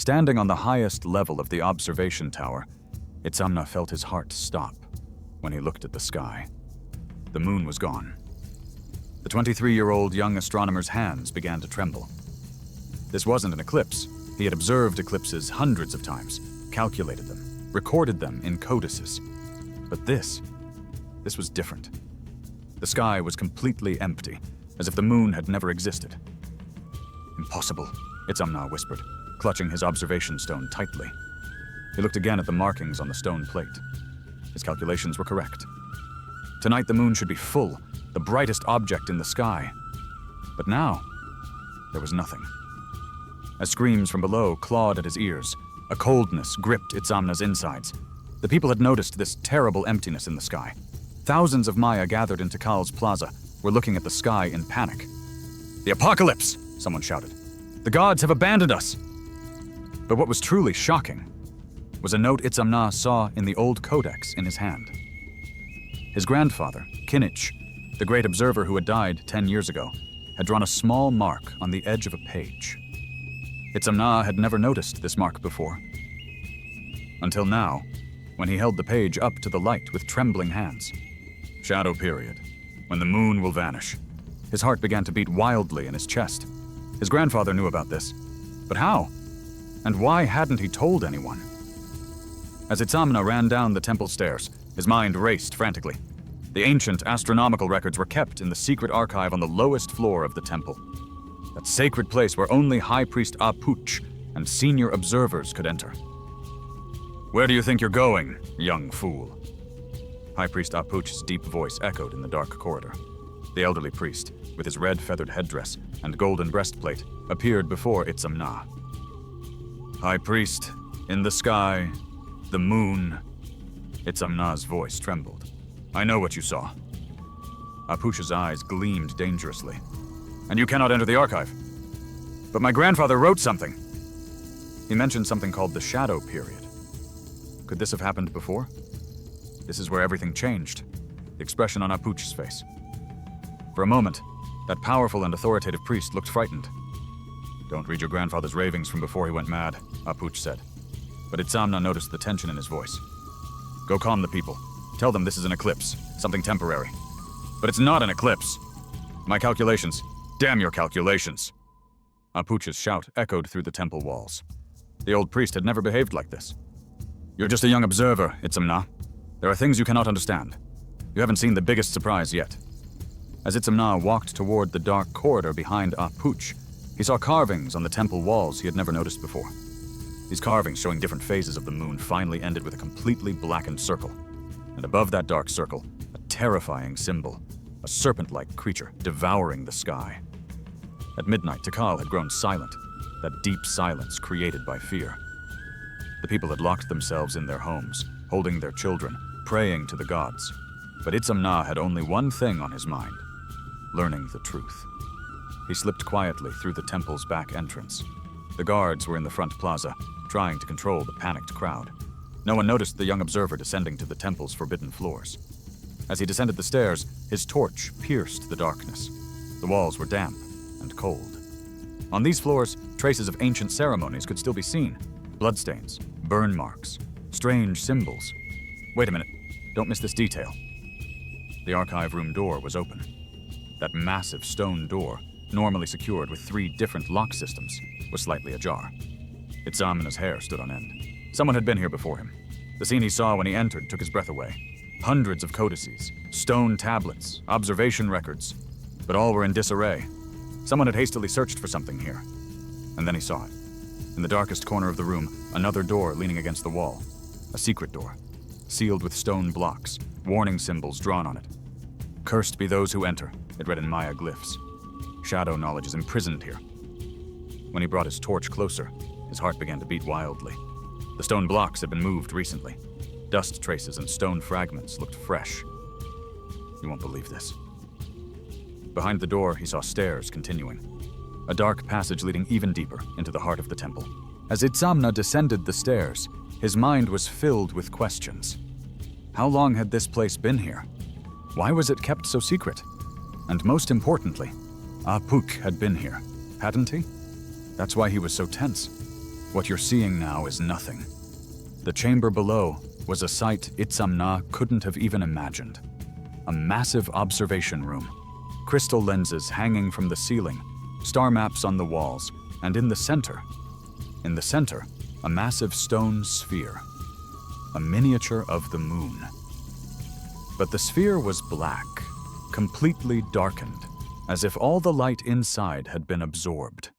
Standing on the highest level of the observation tower, Itzamná felt his heart stop when he looked at the sky. The moon was gone. The 23-year-old young astronomer's hands began to tremble. This wasn't an eclipse. He had observed eclipses hundreds of times, calculated them, recorded them in codices. But this was different. The sky was completely empty, as if the moon had never existed. "Impossible," Itzamná whispered, clutching his observation stone tightly. He looked again at the markings on the stone plate. His calculations were correct. Tonight the moon should be full, the brightest object in the sky. But now, there was nothing. As screams from below clawed at his ears, a coldness gripped Itzamná's insides. The people had noticed this terrible emptiness in the sky. Thousands of Maya gathered in Tikal's plaza were looking at the sky in panic. "The apocalypse!" someone shouted. "The gods have abandoned us!" But what was truly shocking was a note Itzamná saw in the old codex in his hand. His grandfather, Kinich, the great observer who had died 10 years ago, had drawn a small mark on the edge of a page. Itzamná had never noticed this mark before. Until now, when he held the page up to the light with trembling hands. "Shadow period, when the moon will vanish." His heart began to beat wildly in his chest. His grandfather knew about this. But how? And why hadn't he told anyone? As Itzamná ran down the temple stairs, his mind raced frantically. The ancient astronomical records were kept in the secret archive on the lowest floor of the temple. That sacred place where only High Priest Apuch and senior observers could enter. "Where do you think you're going, young fool?" High Priest Apuch's deep voice echoed in the dark corridor. The elderly priest, with his red feathered headdress and golden breastplate, appeared before Itzamná. "High Priest, in the sky, the moon..." Itzamná's voice trembled. "I know what you saw." Apuch's eyes gleamed dangerously. "And you cannot enter the archive." "But my grandfather wrote something." He mentioned something called the Shadow Period. Could this have happened before? This is where everything changed. The expression on Apuch's face. For a moment, that powerful and authoritative priest looked frightened. "Don't read your grandfather's ravings from before he went mad," Apuch said. But Itzamná noticed the tension in his voice. "Go calm the people. Tell them this is an eclipse, something temporary." "But it's not an eclipse." "My calculations. Damn your calculations." Apuch's shout echoed through the temple walls. The old priest had never behaved like this. "You're just a young observer, Itzamná. There are things you cannot understand. You haven't seen the biggest surprise yet." As Itzamná walked toward the dark corridor behind Apuch, he saw carvings on the temple walls he had never noticed before. These carvings, showing different phases of the moon, finally ended with a completely blackened circle. And above that dark circle, a terrifying symbol, a serpent-like creature devouring the sky. At midnight, Tikal had grown silent, that deep silence created by fear. The people had locked themselves in their homes, holding their children, praying to the gods. But Itzamná had only one thing on his mind: learning the truth. He slipped quietly through the temple's back entrance. The guards were in the front plaza, trying to control the panicked crowd. No one noticed the young observer descending to the temple's forbidden floors. As he descended the stairs, his torch pierced the darkness. The walls were damp and cold. On these floors, traces of ancient ceremonies could still be seen. Bloodstains, burn marks, strange symbols. Wait a minute, don't miss this detail. The archive room door was open. That massive stone door, normally secured with 3 different lock systems, was slightly ajar. Itzamná's hair stood on end. Someone had been here before him. The scene he saw when he entered took his breath away. Hundreds of codices, stone tablets, observation records, but all were in disarray. Someone had hastily searched for something here. And then he saw it. In the darkest corner of the room, another door leaning against the wall. A secret door, sealed with stone blocks, warning symbols drawn on it. "Cursed be those who enter," it read in Maya glyphs. "Shadow knowledge is imprisoned here." When he brought his torch closer, his heart began to beat wildly. The stone blocks had been moved recently. Dust traces and stone fragments looked fresh. You won't believe this. Behind the door, he saw stairs continuing. A dark passage leading even deeper into the heart of the temple. As Itzamná descended the stairs, his mind was filled with questions. How long had this place been here? Why was it kept so secret? And most importantly, Apuch had been here, hadn't he? That's why he was so tense. What you're seeing now is nothing. The chamber below was a sight Itzamná couldn't have even imagined. A massive observation room, crystal lenses hanging from the ceiling, star maps on the walls, and in the center, a massive stone sphere, a miniature of the moon. But the sphere was black, completely darkened, as if all the light inside had been absorbed.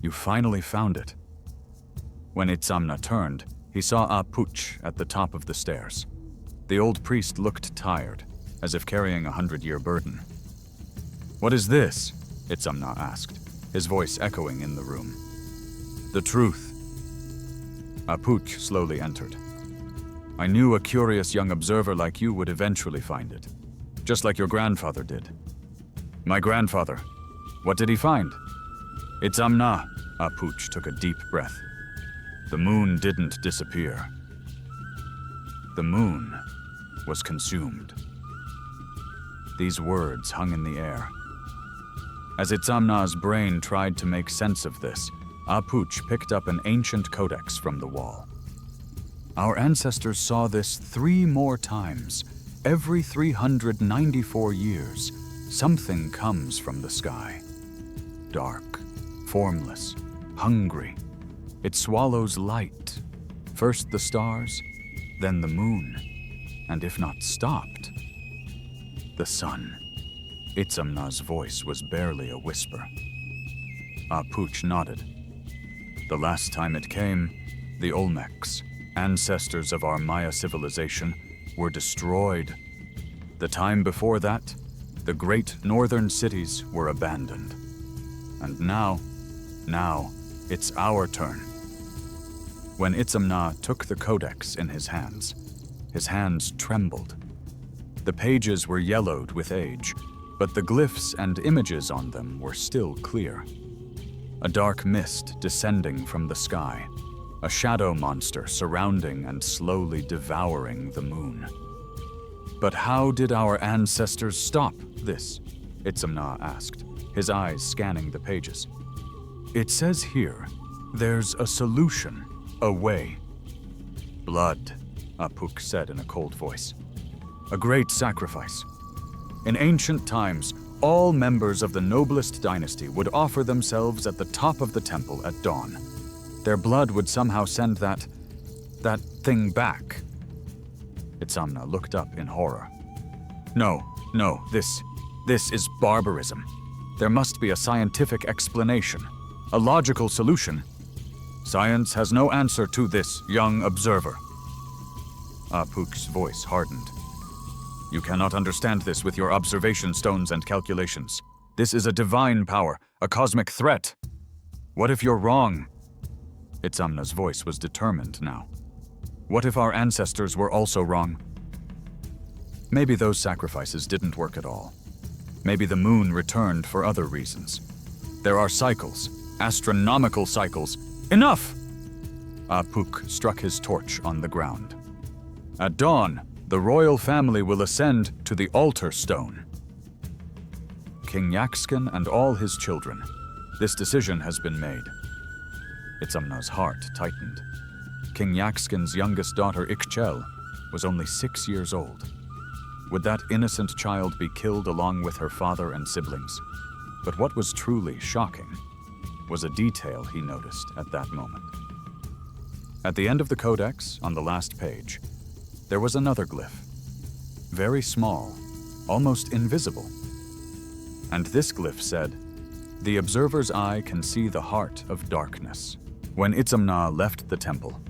You finally found it. When Itzamná turned, he saw Apuch at the top of the stairs. The old priest looked tired, as if carrying a 100-year burden. "What is this?" Itzamná asked, his voice echoing in the room. "The truth." Apuch slowly entered. "I knew a curious young observer like you would eventually find it, just like your grandfather did." "My grandfather? What did he find?" "Itzamná." Apuch took a deep breath. "The moon didn't disappear. The moon was consumed." These words hung in the air. As Itzamná's brain tried to make sense of this, Apuch picked up an ancient codex from the wall. "Our ancestors saw this 3 more times. Every 394 years, something comes from the sky. Dark, formless, hungry. It swallows light. First the stars, then the moon, and if not stopped, the sun." Itzamná's voice was barely a whisper. Apuch nodded. "The last time it came, the Olmecs, ancestors of our Maya civilization, were destroyed. The time before that, the great northern cities were abandoned. And now, it's our turn." When Itzamná took the codex in his hands trembled. The pages were yellowed with age, but the glyphs and images on them were still clear. A dark mist descending from the sky, a shadow monster surrounding and slowly devouring the moon. "But how did our ancestors stop this?" Itzamná asked, his eyes scanning the pages. "It says here, there's a solution, a way." "Blood," Apuch said in a cold voice. "A great sacrifice. In ancient times, all members of the noblest dynasty would offer themselves at the top of the temple at dawn. Their blood would somehow send that thing back." Itzamná looked up in horror. No, this is barbarism. There must be a scientific explanation, a logical solution. Science has no answer to this, young observer." Apuch's voice hardened. "You cannot understand this with your observation stones and calculations. This is a divine power, a cosmic threat. What if you're wrong?" Itzamná's voice was determined now. "What if our ancestors were also wrong? Maybe those sacrifices didn't work at all. Maybe the moon returned for other reasons. There are cycles, astronomical cycles." "Enough!" Apuch struck his torch on the ground. "At dawn, the royal family will ascend to the altar stone. King Yaxkin and all his children. This decision has been made." Itzamná's heart tightened. King Yaxkin's youngest daughter, Ikchel, was only 6 years old. Would that innocent child be killed along with her father and siblings? But what was truly shocking was a detail he noticed at that moment. At the end of the codex, on the last page, there was another glyph. Very small, almost invisible. And this glyph said, "The observer's eye can see the heart of darkness." When Itzamná left the temple,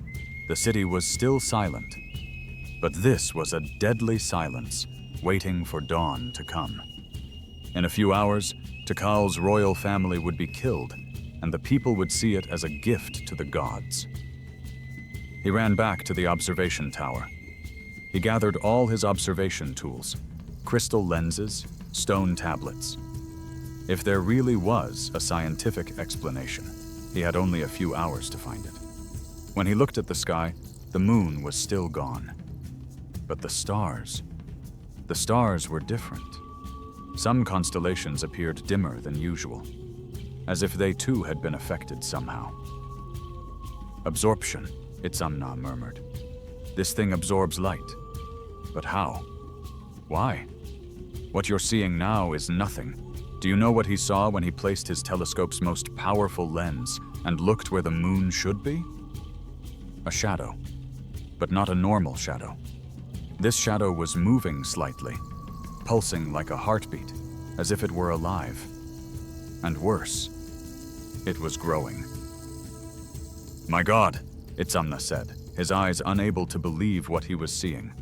the city was still silent. But this was a deadly silence, waiting for dawn to come. In a few hours, Tikal's royal family would be killed, and the people would see it as a gift to the gods. He ran back to the observation tower. He gathered all his observation tools, crystal lenses, stone tablets. If there really was a scientific explanation, he had only a few hours to find it. When he looked at the sky, the moon was still gone. But the stars were different. Some constellations appeared dimmer than usual, as if they too had been affected somehow. Absorption, Itzamná murmured. This thing absorbs light. But how? Why? What you're seeing now is nothing. Do you know what he saw when he placed his telescope's most powerful lens and looked where the moon should be? A shadow. But not a normal shadow. This shadow was moving slightly, pulsing like a heartbeat, as if it were alive. And worse, it was growing. My God, Itzamná said, his eyes unable to believe what he was seeing.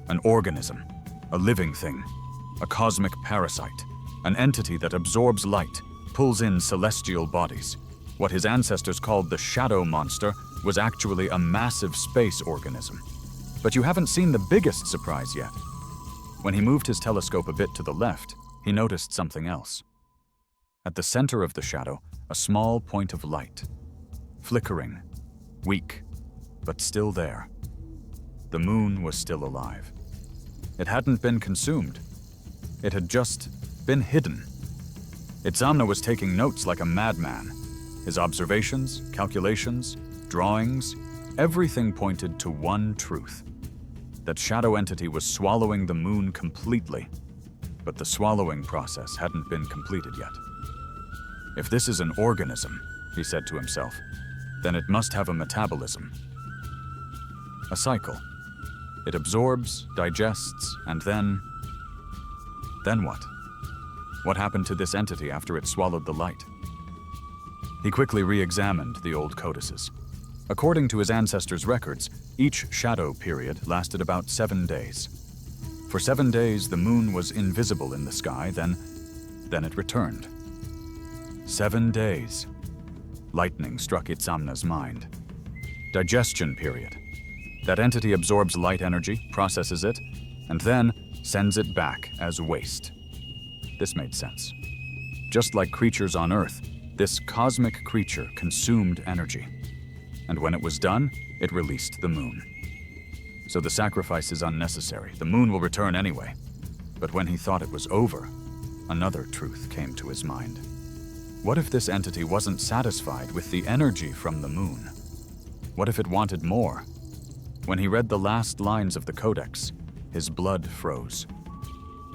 An organism, a living thing, a cosmic parasite, an entity that absorbs light, pulls in celestial bodies. What his ancestors called the shadow monster was actually a massive space organism. But you haven't seen the biggest surprise yet. When he moved his telescope a bit to the left, he noticed something else. At the center of the shadow, a small point of light. Flickering, weak, but still there. The moon was still alive. It hadn't been consumed. It had just been hidden. Itzamná was taking notes like a madman. His observations, calculations, drawings, everything pointed to one truth. That shadow entity was swallowing the moon completely, but the swallowing process hadn't been completed yet. If this is an organism, he said to himself, then it must have a metabolism. A cycle. It absorbs, digests, and then what? What happened to this entity after it swallowed the light? He quickly re-examined the old codices. According to his ancestors' records, each shadow period lasted about 7 days. For 7 days, the moon was invisible in the sky, then it returned. 7 days. Lightning struck Itzamná's mind. Digestion period. That entity absorbs light energy, processes it, and then sends it back as waste. This made sense. Just like creatures on Earth, this cosmic creature consumed energy. And when it was done, it released the moon. So the sacrifice is unnecessary. The moon will return anyway. But when he thought it was over, another truth came to his mind. What if this entity wasn't satisfied with the energy from the moon? What if it wanted more? When he read the last lines of the codex, his blood froze.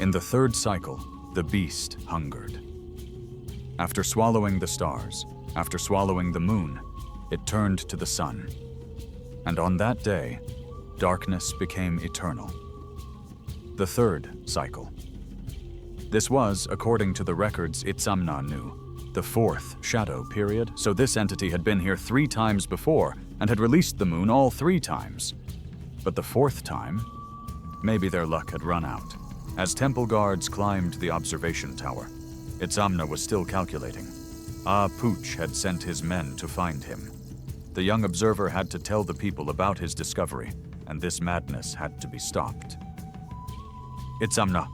In the third cycle, the beast hungered. After swallowing the stars, after swallowing the moon, it turned to the sun. And on that day, darkness became eternal. The third cycle. This was, according to the records Itzamná knew, the fourth shadow period, so this entity had been here 3 times before and had released the moon all 3 times. But the 4th time, maybe their luck had run out. As temple guards climbed the observation tower, Itzamná was still calculating. Pooch had sent his men to find him. The young observer had to tell the people about his discovery, and this madness had to be stopped. Itzamná,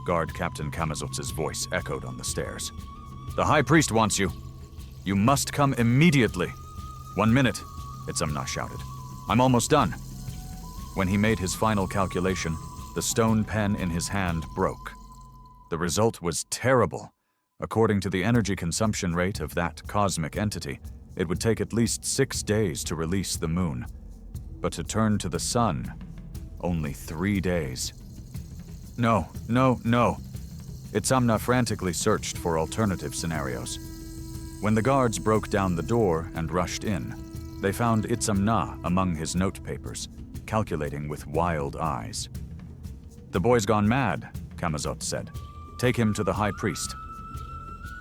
Guard Captain Kamazotz's voice echoed on the stairs. The High Priest wants you. You must come immediately. 1 minute, Itzamná shouted. I'm almost done. When he made his final calculation, the stone pen in his hand broke. The result was terrible. According to the energy consumption rate of that cosmic entity, it would take at least 6 days to release the moon. But to turn to the sun, only 3 days. No. Itzamná frantically searched for alternative scenarios. When the guards broke down the door and rushed in, they found Itzamná among his notepapers, calculating with wild eyes. The boy's gone mad, Kamazot said. Take him to the High Priest.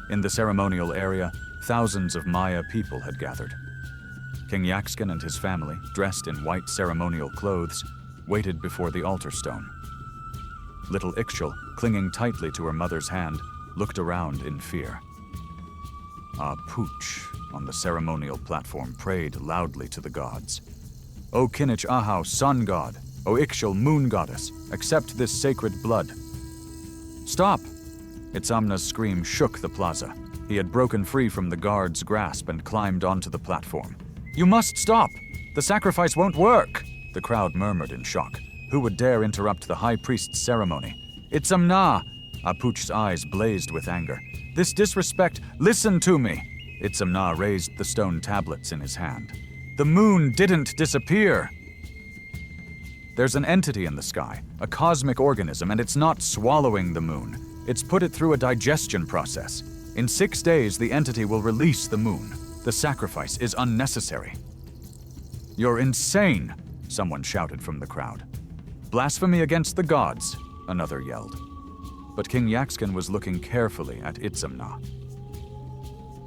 In the ceremonial area, thousands of Maya people had gathered. King Yaxkin and his family, dressed in white ceremonial clothes, waited before the altar stone. Little Ixchel, clinging tightly to her mother's hand, looked around in fear. Pooch, on the ceremonial platform, prayed loudly to the gods. O Kinich Ahau, sun god, O Ixchel, moon goddess, accept this sacred blood. Stop! Itzamná's scream shook the plaza. He had broken free from the guard's grasp and climbed onto the platform. You must stop! The sacrifice won't work! The crowd murmured in shock. Who would dare interrupt the High Priest's ceremony? Itzamná! Pooch's eyes blazed with anger. This disrespect, listen to me! Itzamná raised the stone tablets in his hand. The moon didn't disappear! There's an entity in the sky, a cosmic organism, and it's not swallowing the moon. It's put it through a digestion process. In 6 days, the entity will release the moon. The sacrifice is unnecessary. You're insane, someone shouted from the crowd. Blasphemy against the gods, another yelled. But King Yaxkin was looking carefully at Itzamná.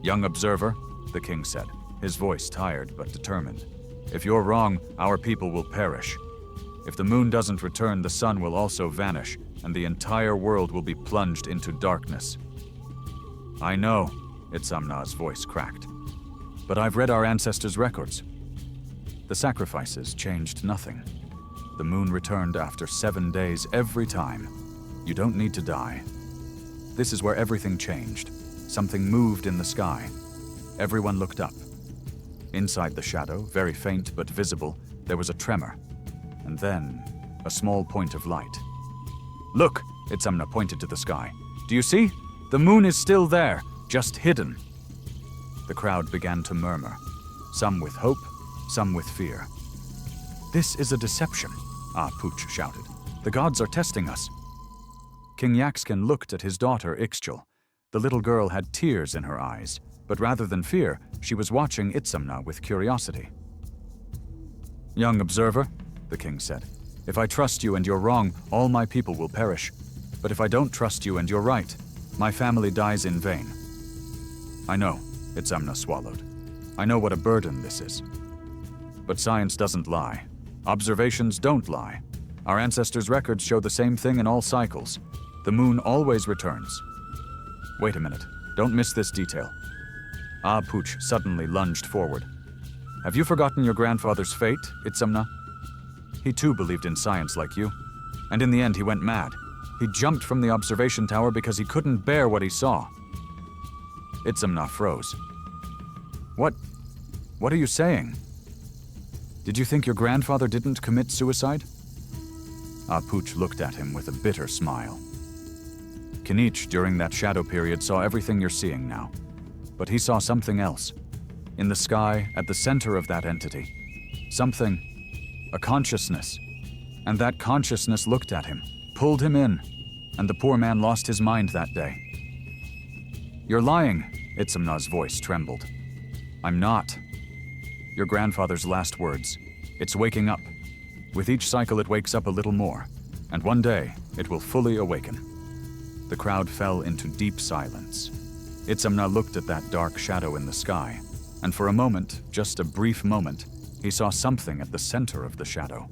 Young observer, the king said, his voice tired but determined. If you're wrong, our people will perish. If the moon doesn't return, the sun will also vanish, and the entire world will be plunged into darkness. I know, Itzamná's voice cracked. But I've read our ancestors' records. The sacrifices changed nothing. The moon returned after 7 days every time. You don't need to die. This is where everything changed. Something moved in the sky. Everyone looked up. Inside the shadow, very faint but visible, there was a tremor. And then, a small point of light. Look, Itzamná pointed to the sky. Do you see? The moon is still there, just hidden. The crowd began to murmur, some with hope, some with fear. This is a deception, Pooch shouted. The gods are testing us. King Yaxkin looked at his daughter Ixchel. The little girl had tears in her eyes, but rather than fear, she was watching Itzamná with curiosity. Young observer, the king said, if I trust you and you're wrong, all my people will perish. But if I don't trust you and you're right, my family dies in vain. I know, Itzamná swallowed. I know what a burden this is. But science doesn't lie. Observations don't lie. Our ancestors' records show the same thing in all cycles. The moon always returns. Wait a minute, don't miss this detail. Pooch suddenly lunged forward. Have you forgotten your grandfather's fate, Itzamná? He too believed in science like you. And in the end, he went mad. He jumped from the observation tower because he couldn't bear what he saw. Itzamná froze. What are you saying? Did you think your grandfather didn't commit suicide? Pooch looked at him with a bitter smile. Kinich, during that shadow period, saw everything you're seeing now. But he saw something else. In the sky, at the center of that entity. Something, a consciousness. And that consciousness looked at him, pulled him in, and the poor man lost his mind that day. You're lying, Itzamná's voice trembled. I'm not. Your grandfather's last words. It's waking up. With each cycle it wakes up a little more, and one day it will fully awaken. The crowd fell into deep silence. Itzamná looked at that dark shadow in the sky, and for a moment, just a brief moment, he saw something at the center of the shadow.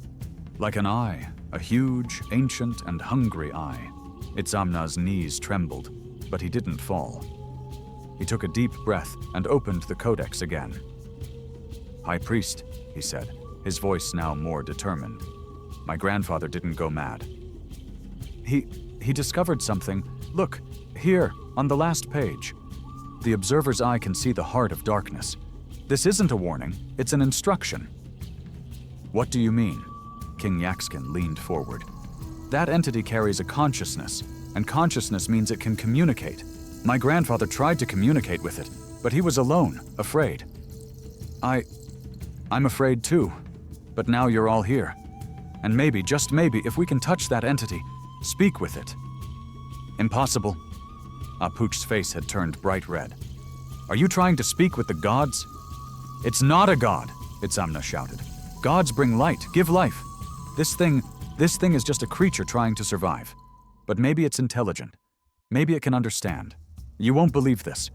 Like an eye, a huge, ancient, and hungry eye. Itzamná's knees trembled, but he didn't fall. He took a deep breath and opened the codex again. High Priest, he said, his voice now more determined. My grandfather didn't go mad. He discovered something. Look, here, on the last page. The observer's eye can see the heart of darkness. This isn't a warning, it's an instruction. What do you mean? King Yaxkin leaned forward. That entity carries a consciousness, and consciousness means it can communicate. My grandfather tried to communicate with it, but he was alone, afraid. I'm afraid too, but now you're all here. And maybe, just maybe, if we can touch that entity, speak with it. Impossible. Pooch's face had turned bright red. Are you trying to speak with the gods? It's not a god, Itzamná shouted. Gods bring light, give life. This thing is just a creature trying to survive. But maybe it's intelligent. Maybe it can understand. You won't believe this.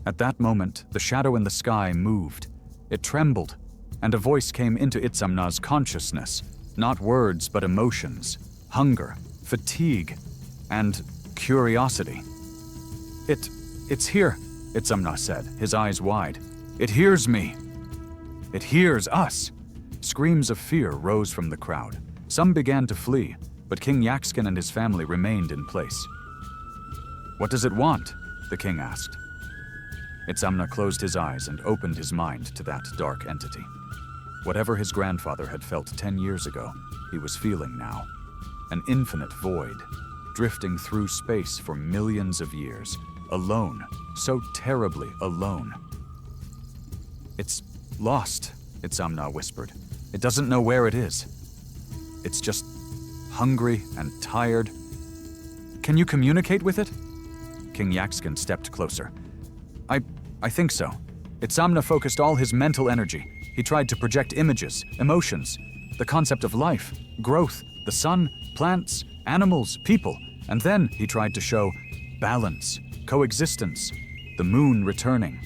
At that moment, the shadow in the sky moved. It trembled, and a voice came into Itzamná's consciousness. Not words, but emotions. Hunger, fatigue, and curiosity. It's here, Itzamná said, his eyes wide. It hears me. It hears us. Screams of fear rose from the crowd. Some began to flee, but King Yaxkin and his family remained in place. What does it want? The king asked. Itzamná closed his eyes and opened his mind to that dark entity. Whatever his grandfather had felt 10 years ago, he was feeling now. An infinite void, drifting through space for millions of years, alone, so terribly alone. It's lost, Itzamná whispered. "It doesn't know where it is. It's just hungry and tired. Can you communicate with it?" King Yaxkin stepped closer. I think so. Itzamná focused all his mental energy. He tried to project images, emotions, the concept of life, growth, the sun, plants, animals, people, and then he tried to show balance, coexistence, the moon returning.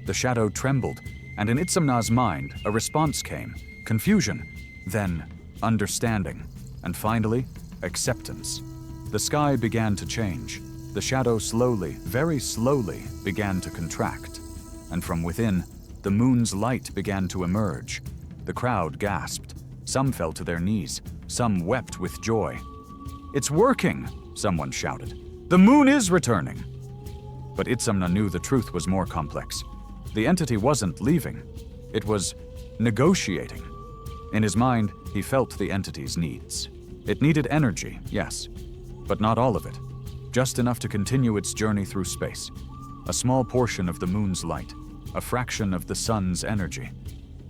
The shadow trembled, and in Itzamná's mind, a response came: confusion, then understanding, and finally, acceptance. The sky began to change. The shadow slowly, very slowly, began to contract, and from within, the moon's light began to emerge. The crowd gasped. Some fell to their knees. Some wept with joy. "It's working!" someone shouted. "The moon is returning!" But Itzamná knew the truth was more complex. The entity wasn't leaving. It was negotiating. In his mind, he felt the entity's needs. It needed energy, yes, but not all of it. Just enough to continue its journey through space. A small portion of the moon's light, a fraction of the sun's energy.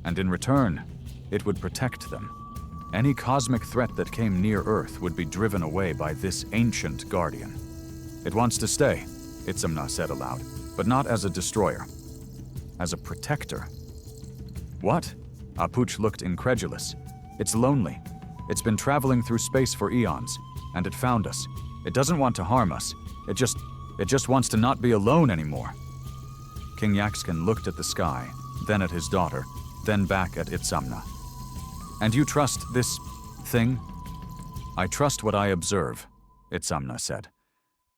And in return, it would protect them. Any cosmic threat that came near Earth would be driven away by this ancient guardian. "It wants to stay," Itzamná said aloud, "but not as a destroyer. As a protector." "What?" Apuch looked incredulous. "It's lonely. It's been traveling through space for eons, and it found us. It doesn't want to harm us. It just wants to not be alone anymore." King Yaxkin looked at the sky, then at his daughter, then back at Itzamná. "And you trust this thing?" "I trust what I observe," Itzamná said.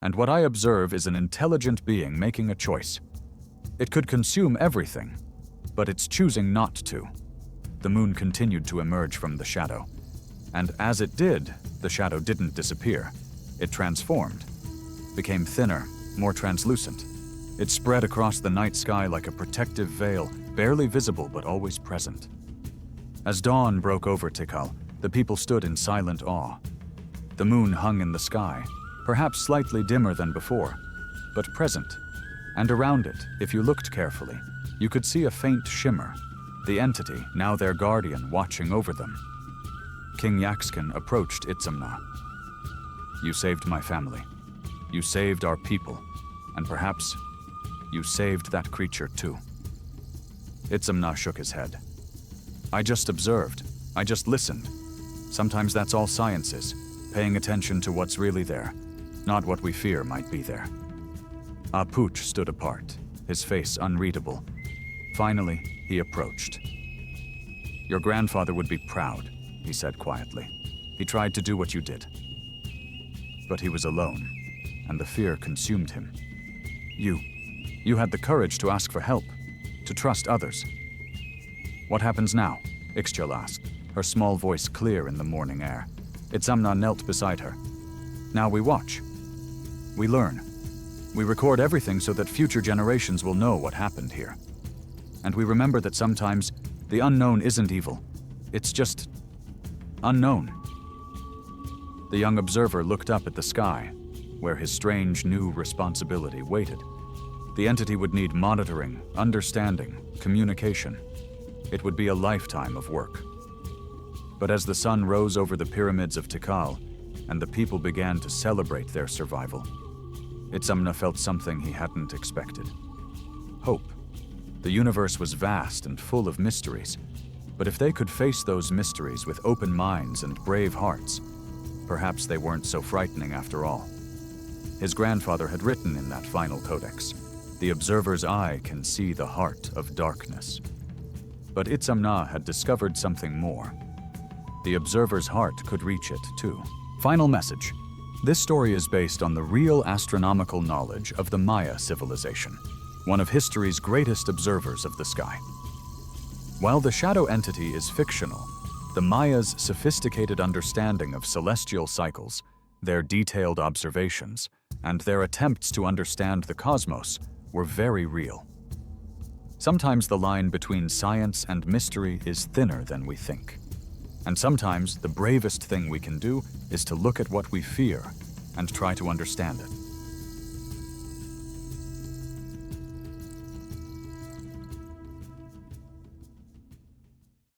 "And what I observe is an intelligent being making a choice. It could consume everything, but it's choosing not to." The moon continued to emerge from the shadow. And as it did, the shadow didn't disappear. It transformed, became thinner, more translucent. It spread across the night sky like a protective veil, barely visible but always present. As dawn broke over Tikal, the people stood in silent awe. The moon hung in the sky, perhaps slightly dimmer than before, but present. And around it, if you looked carefully, you could see a faint shimmer, the entity, now their guardian, watching over them. King Yaxkin approached Itzamná. "You saved my family. You saved our people. And perhaps you saved that creature too." Itzamná shook his head. "I just observed. I just listened. Sometimes that's all science is, paying attention to what's really there, not what we fear might be there." Apuch stood apart, his face unreadable. Finally, he approached. "Your grandfather would be proud," he said quietly. "He tried to do what you did. But he was alone, and the fear consumed him. You had the courage to ask for help, to trust others." "What happens now?" Ixchel asked, her small voice clear in the morning air. Itzamná knelt beside her. "Now we watch. We learn. We record everything so that future generations will know what happened here. And we remember that sometimes the unknown isn't evil. It's just unknown." The young observer looked up at the sky, where his strange new responsibility waited. The entity would need monitoring, understanding, communication. It would be a lifetime of work. But as the sun rose over the pyramids of Tikal, and the people began to celebrate their survival, Itzamná felt something he hadn't expected. Hope. The universe was vast and full of mysteries, but if they could face those mysteries with open minds and brave hearts, perhaps they weren't so frightening after all. His grandfather had written in that final codex, "The observer's eye can see the heart of darkness." But Itzamná had discovered something more. The observer's heart could reach it too. Final message. This story is based on the real astronomical knowledge of the Maya civilization, one of history's greatest observers of the sky. While the shadow entity is fictional, the Mayas' sophisticated understanding of celestial cycles, their detailed observations, and their attempts to understand the cosmos were very real. Sometimes the line between science and mystery is thinner than we think. And sometimes the bravest thing we can do is to look at what we fear and try to understand it.